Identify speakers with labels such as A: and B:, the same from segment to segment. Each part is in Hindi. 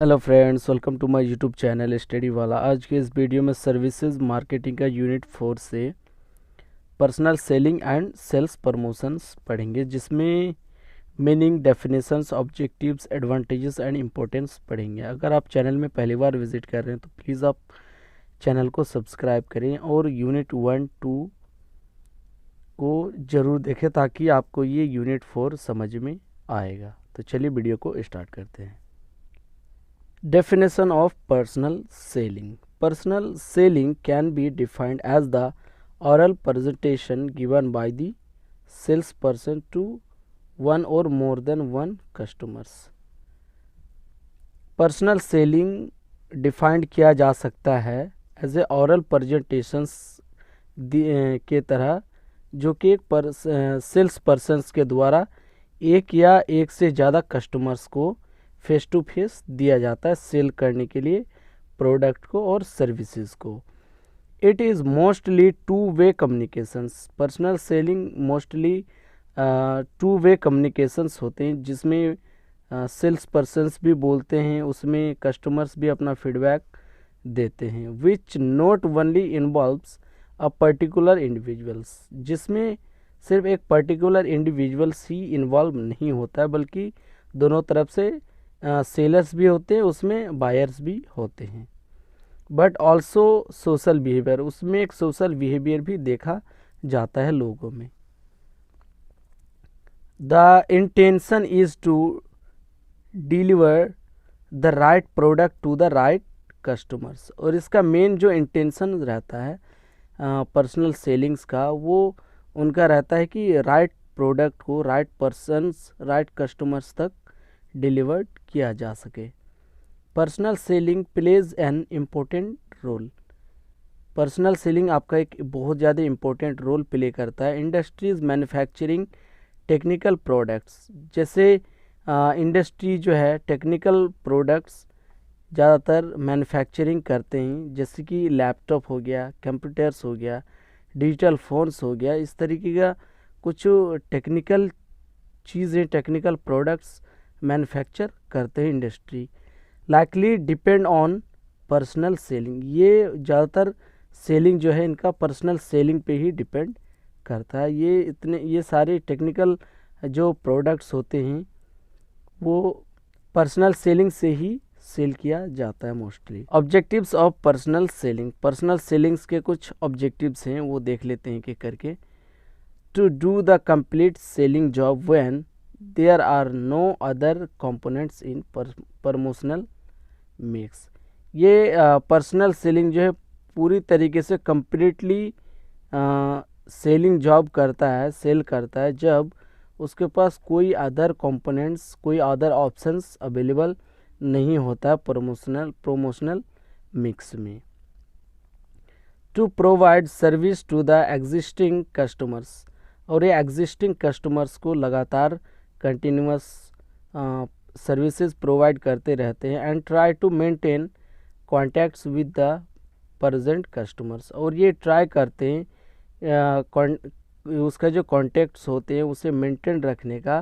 A: Hello friends, welcome to my YouTube channel study वाला। आज के इस वीडियो में सर्विसेज मार्केटिंग का यूनिट 4 से personal selling and sales promotions पढ़ेंगे, जिसमें meaning, definitions, objectives, advantages and importance पढ़ेंगे। अगर आप चैनल में पहली बार विजिट कर रहे हैं तो प्लीज़ आप चैनल को सब्सक्राइब करें और यूनिट 1-2 को ज़रूर देखें ताकि आपको ये यूनिट 4 समझ में आएगा। तो चलिए वीडियो को स्टार्ट करते हैं। Definition of personal selling. Personal selling can be defined as the oral presentation given by the salesperson to one or more than one customers. Personal selling defined किया जा सकता है एज ए ऑरल प्रेजेंटेशंस के तरह, जो कि एक सेल्स पर्सन्स के द्वारा एक या एक से ज़्यादा कस्टमर्स को फेस टू फेस दिया जाता है सेल करने के लिए प्रोडक्ट को और सर्विसेज को। It is mostly two way communications. Personal selling mostly two way communications होते हैं, जिसमें सेल्स पर्सन्स भी बोलते हैं, उसमें कस्टमर्स भी अपना फीडबैक देते हैं। Which not only involves a particular individuals, जिसमें सिर्फ एक पर्टिकुलर इंडिविजुअल्स ही इन्वॉल्व नहीं होता है, बल्कि दोनों तरफ से सेलर्स भी होते हैं, उसमें बायर्स भी होते हैं। बट ऑल्सो सोशल बिहेवियर, उसमें एक सोशल बिहेवियर भी देखा जाता है लोगों में। The intention is to deliver the right product to the right customers, और इसका मेन जो इंटेंशन रहता है पर्सनल सेलिंग्स का, वो उनका रहता है कि राइट प्रोडक्ट को राइट पर्सन्स, राइट कस्टमर्स तक डिलीवर्ड किया जा सके। Personal selling plays an important role. Personal selling आपका एक बहुत ज़्यादा इम्पोर्टेंट रोल प्ले करता है। इंडस्ट्रीज मैन्युफैक्चरिंग टेक्निकल प्रोडक्ट्स, जैसे इंडस्ट्री जो है टेक्निकल प्रोडक्ट्स ज़्यादातर मैन्युफैक्चरिंग करते हैं, जैसे कि लैपटॉप हो गया, कंप्यूटर्स हो गया, डिजिटल फ़ोन्स हो गया, इस तरीके का कुछ टेक्निकल चीज़ें, टेक्निकल प्रोडक्ट्स मैन्युफैक्चर करते हैं industry. Likely depend on personal selling, ये ज़्यादातर सेलिंग जो है इनका पर्सनल सेलिंग पे ही डिपेंड करता है। ये सारे टेक्निकल जो प्रोडक्ट्स होते हैं वो पर्सनल सेलिंग से ही सेल किया जाता है mostly. Objectives of personal selling, personal ceilings के कुछ ऑब्जेक्टिव्स हैं, वो देख लेते हैं कि करके। To do the complete selling job when there are no other components in promotional mix. ये पर्सनल सेलिंग जो है पूरी तरीके से कम्प्लीटली सेलिंग जॉब करता है, सेल करता है, जब उसके पास कोई अदर कंपोनेंट्स, कोई अदर ऑप्शंस अवेलेबल नहीं होता है प्रमोशनल मिक्स में। To provide service to the existing customers, और ये एग्जिस्टिंग कस्टमर्स को लगातार कंटिन्यूस सर्विसेज प्रोवाइड करते रहते हैं। And try to maintain contacts with the present customers, और ये ट्राई करते हैं उसका जो कॉन्टैक्ट्स होते हैं उसे मेंटेन रखने का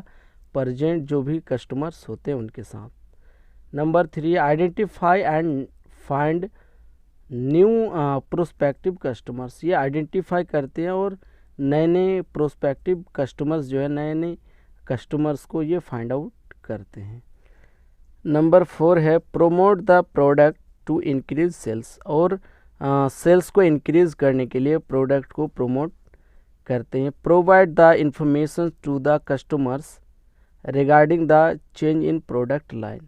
A: प्रेजेंट जो भी कस्टमर्स होते हैं उनके साथ। Number 3, identify and find new prospective customers. ये आइडेंटिफाई करते हैं और नए नए प्रोस्पेक्टिव कस्टमर्स जो है, नए नए कस्टमर्स को ये फाइंड आउट करते हैं। नंबर 4 है promote the product to increase sales, और सेल्स को इंक्रीज करने के लिए प्रोडक्ट को प्रोमोट करते हैं। Provide the information to the customers regarding the change in product line,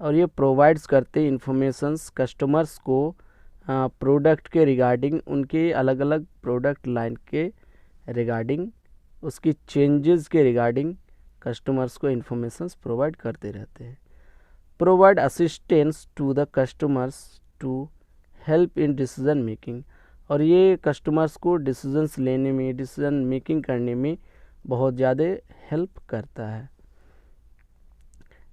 A: और ये प्रोवाइड्स करते हैं इंफॉर्मेशंस कस्टमर्स को प्रोडक्ट के रिगार्डिंग, उनके अलग अलग प्रोडक्ट लाइन के रिगार्डिंग, उसकी चेंजेस के रिगार्डिंग कस्टमर्स को इंफॉर्मेशंस प्रोवाइड करते रहते हैं। Provide assistance to the customers to help in decision making, और ये कस्टमर्स को डिसीजंस लेने में, डिसीजन मेकिंग करने में बहुत ज़्यादा हेल्प करता है।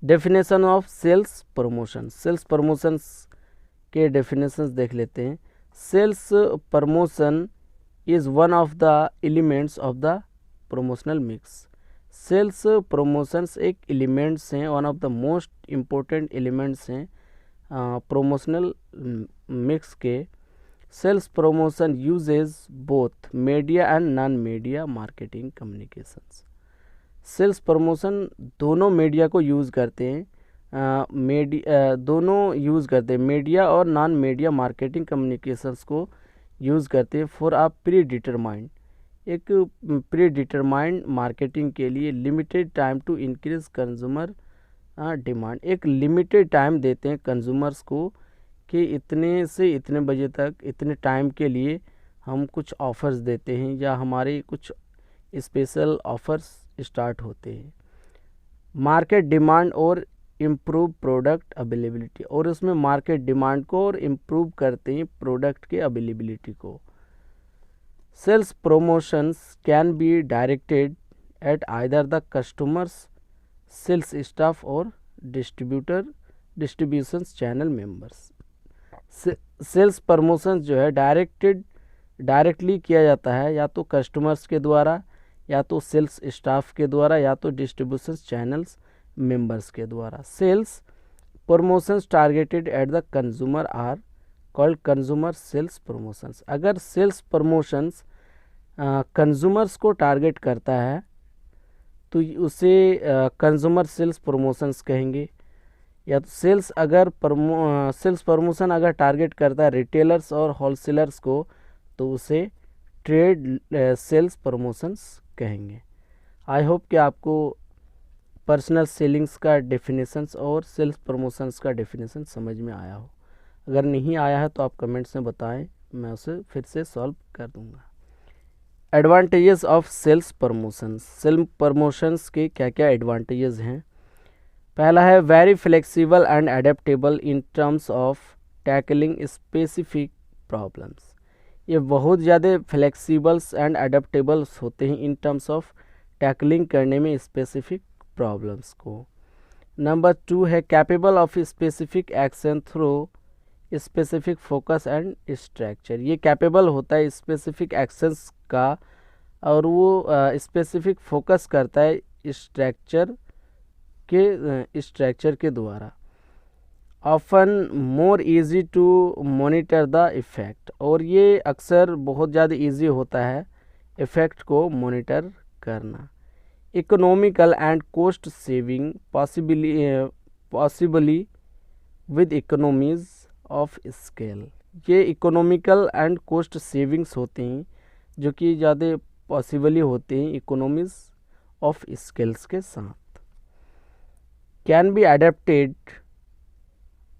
A: Definition of sales promotion, sales promotions के डेफिनेशंस देख लेते हैं। Sales promotion is one of the elements of the promotional mix. Sales promotions एक एलिमेंट्स हैं, one of the most important elements हैं प्रमोशनल मिक्स के sales promotion uses both media and non media marketing communications. Sales promotion दोनों मीडिया को यूज़ करते हैं, दोनों यूज़ करते हैं, मीडिया और नॉन मीडिया मार्केटिंग कम्युनिकेशंस को यूज़ करते हैं फॉर आ प्री डिटरमाइंड, एक प्री डिटरमाइंड मार्केटिंग के लिए limited time to increase consumer demand. एक लिमिटेड टाइम देते हैं कंज्यूमर्स को कि इतने से इतने बजे तक, इतने टाइम के लिए हम कुछ ऑफ़र्स देते हैं या हमारे कुछ स्पेशल ऑफ़र्स स्टार्ट होते हैं। मार्केट डिमांड और इम्प्रूव प्रोडक्ट अवेलेबिलिटी, और उसमें मार्केट डिमांड को और इम्प्रूव करते हैं प्रोडक्ट के अवेलेबिलिटी को। Sales promotions can be directed at either the customers, sales staff और distribution channel members. Sales promotion जो है डायरेक्टली किया जाता है या तो कस्टमर्स के द्वारा, या तो सेल्स स्टाफ के द्वारा, या तो डिस्ट्रीब्यूशन चैनल्स मेंबर्स के द्वारा। Sales promotions targeted at the consumer are called consumer sales promotions. अगर सेल्स प्रमोशंस कंज्यूमर्स को टारगेट करता है तो उसे कंज्यूमर सेल्स प्रमोशंस कहेंगे। या तो सेल्स प्रमोशन अगर टारगेट करता है रिटेलर्स और होलसेलर्स को तो उसे ट्रेड सेल्स प्रमोशंस कहेंगे। आई होप कि आपको पर्सनल सेलिंग्स का डेफिनेशंस और सेल्स प्रमोशंस का डेफिनेशन समझ में आया हो। अगर नहीं आया है तो आप कमेंट्स में बताएं, मैं उसे फिर से सॉल्व कर दूंगा। Advantages of sales promotions. Sales promotions के क्या क्या एडवांटेजेस हैं। पहला है very flexible and adaptable in terms of tackling specific problems. ये बहुत ज़्यादा फ्लेक्सिबल्स एंड एडेप्टेबल्स होते हैं इन टर्म्स ऑफ टैकलिंग करने में स्पेसिफिक प्रॉब्लम्स को। नंबर 2 है capable of specific action through specific focus and structure. ये कैपेबल होता है स्पेसिफिक एक्शंस का और वो स्पेसिफिक फोकस करता है स्ट्रक्चर के द्वारा। Often more easy to monitor the effect, और ये अक्सर बहुत ज़्यादा इजी होता है इफ़ेक्ट को मॉनिटर करना। Economical and cost saving possibly with economies of scale. ये इकोनॉमिकल एंड कॉस्ट सेविंग्स होते हैं जो कि ज़्यादा पॉसिबली होते हैं इकोनॉमीज ऑफ स्केल्स के साथ। Can be adapted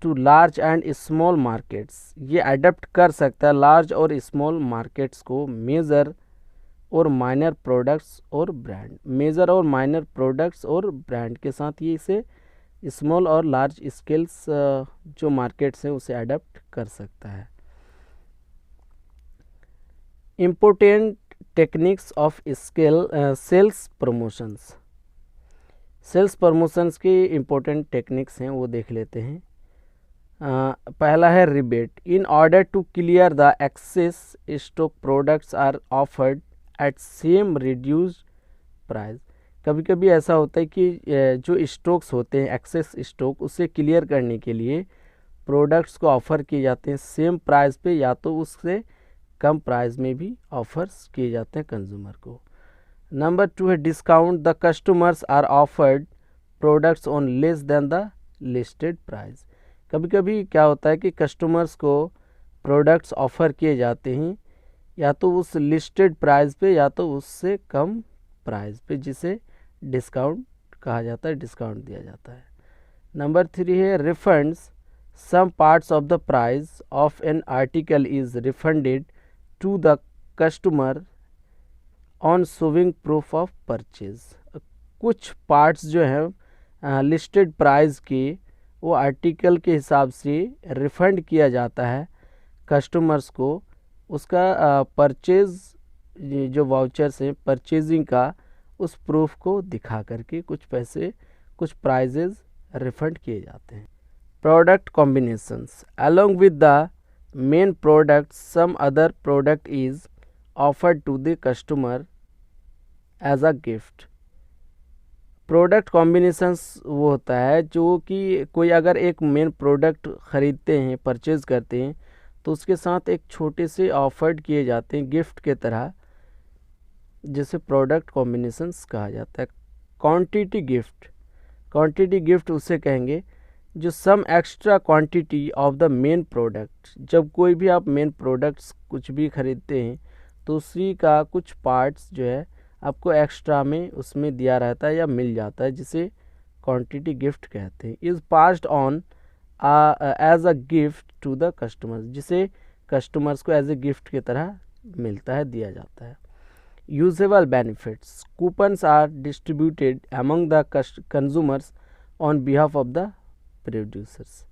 A: to large and small markets. ये अडेप्ट कर सकता है लार्ज और स्मॉल मार्केट्स को। मेजर और माइनर प्रोडक्ट्स और ब्रांड, मेजर और माइनर प्रोडक्ट्स और ब्रांड के साथ ये इसे स्मॉल और लार्ज स्केल्स जो मार्केट्स हैं उसे अडेप्ट कर सकता है। Important techniques of sales promotions. Sales promotions की इम्पोर्टेंट टेक्निक्स हैं वो देख लेते हैं। पहला है rebate. In order to clear the excess stock products are offered at same reduced price. कभी कभी ऐसा होता है कि जो स्टॉक्स होते हैं एक्सेस स्टॉक, उसे क्लियर करने के लिए प्रोडक्ट्स को ऑफ़र किए जाते हैं सेम प्राइस पे या तो उससे कम प्राइस में भी ऑफर्स किए जाते हैं कंज्यूमर को। नंबर 2 है discount. The customers are offered products on less than the listed price. कभी कभी क्या होता है कि कस्टमर्स को प्रोडक्ट्स ऑफ़र किए जाते हैं या तो उस लिस्टेड प्राइस पे या तो उससे कम प्राइस पे, जिसे डिस्काउंट कहा जाता है, डिस्काउंट दिया जाता है। नंबर 3 है refunds. Some parts of the price of an article is refunded to the customer on showing proof of purchase. कुछ पार्ट्स जो हैं लिस्टेड प्राइस के, वो आर्टिकल के हिसाब से रिफ़ंड किया जाता है कस्टमर्स को उसका परचेज जो वाउचर्स हैं परचेजिंग का, उस प्रूफ को दिखा करके कुछ पैसे, कुछ प्राइजेज रिफ़ंड किए जाते हैं। Product combinations. Along with the main product some other product is offered to the customer as a gift. Product combinations वो होता है जो कि कोई अगर एक मेन प्रोडक्ट ख़रीदते हैं, परचेज़ करते हैं, तो उसके साथ एक छोटे से ऑफर्ड किए जाते हैं गिफ्ट के तरह, जिसे प्रोडक्ट कॉम्बिनेशंस कहा जाता है। क्वांटिटी गिफ्ट, क्वांटिटी गिफ्ट उसे कहेंगे जो some extra quantity of the main product, जब कोई भी आप मेन प्रोडक्ट्स कुछ भी खरीदते हैं तो उसी का कुछ पार्ट्स जो है आपको एक्स्ट्रा में उसमें दिया रहता है या मिल जाता है, जिसे क्वांटिटी गिफ्ट कहते हैं। Is passed on as a gift to the customers, जिसे कस्टमर्स को एज ए गिफ्ट की तरह मिलता है, दिया जाता है। Usable benefits, coupons are distributed among the consumers on behalf of the producers.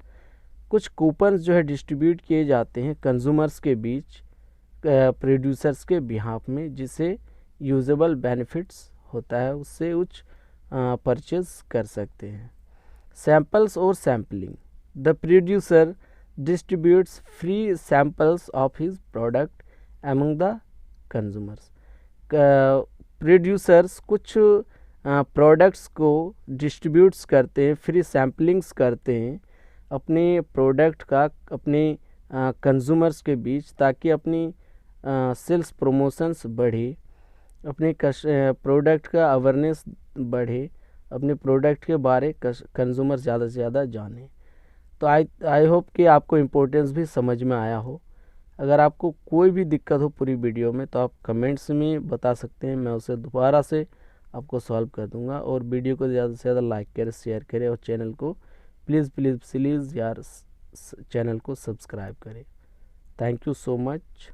A: कुछ कूपन्स जो है डिस्ट्रीब्यूट किए जाते हैं कंज्यूमर्स के बीच प्रोड्यूसर्स के बिहाफ में, जिसे यूजेबल बेनिफिट्स होता है, उससे उच्च परचेज कर सकते हैं। सैम्पल्स और sampling, the producer distributes free samples of his product among the consumers. Producers कुछ प्रोडक्ट्स को डिस्ट्रीब्यूट्स करते हैं, फ्री सैम्पलिंग्स करते हैं अपने प्रोडक्ट का अपने कंज्यूमर्स के बीच, ताकि अपनी सेल्स प्रमोशंस बढ़े, अपने प्रोडक्ट का अवेयरनेस बढ़े, अपने प्रोडक्ट के बारे कंज्यूमर ज़्यादा से ज़्यादा जाने। तो आई होप कि आपको इम्पोर्टेंस भी समझ में आया हो। अगर आपको कोई भी दिक्कत हो पूरी वीडियो में तो आप कमेंट्स में बता सकते हैं, मैं उसे दोबारा से आपको सॉल्व कर दूंगा। और वीडियो को ज़्यादा से ज़्यादा लाइक करें, शेयर करें और चैनल को प्लीज़ यार चैनल को सब्सक्राइब करें। Thank you so much.